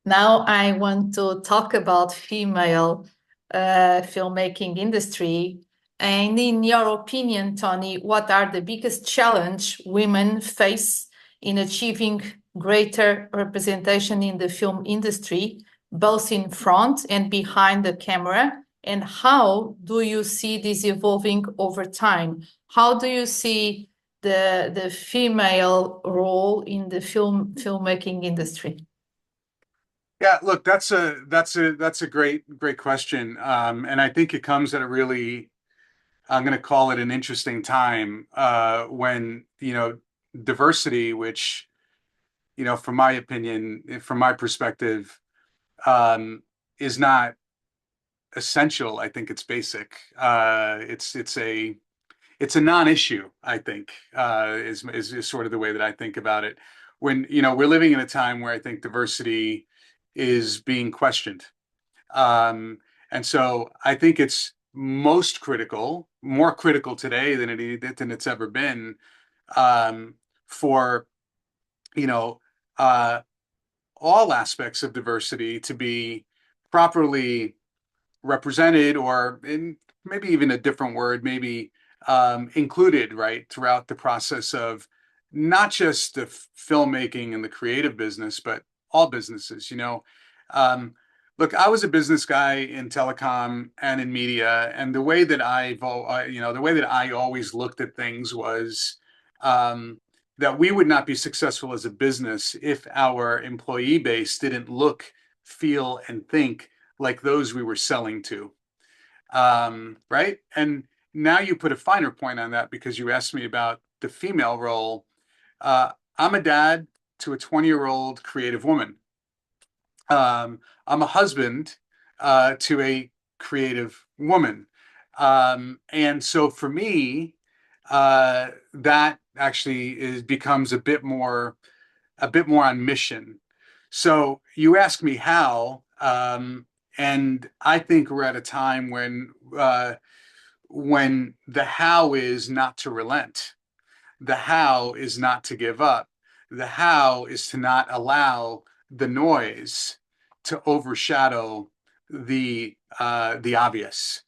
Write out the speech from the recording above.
Now I want to talk about female filmmaking industry. And in your opinion, Tony, what are the biggest challenge women face in achieving greater representation in the film industry, both in front and behind the camera? And how do you see this evolving over time? How do you see the female role in the filmmaking industry? Yeah, look, that's a great question, and I think it comes at a really, I'm going to call it an interesting time when diversity, which from my opinion, from my perspective, um, is not essential. I think it's basic. It's a non-issue. I think is sort of the way that I think about it. When we're living in a time where I think diversity is being questioned. And so I think it's most critical, more critical today than it's ever been, for you know uh, all aspects of diversity to be properly represented, or in maybe even a different word, maybe included, right, throughout the process of not just the filmmaking and the creative business, but all businesses. Um, look, I was a business guy in telecom and in media, and the way that I always looked at things was um, that we would not be successful as a business if our employee base didn't look, feel, and think like those we were selling to. Right? And now you put a finer point on that because you asked me about the female role. I'm a dad to a 20-year-old creative woman. I'm a husband to a creative woman. And so for me, that actually becomes a bit more on mission. So you ask me how, and I think we're at a time when the how is not to relent, the how is not to give up, the how is to not allow the noise to overshadow the obvious.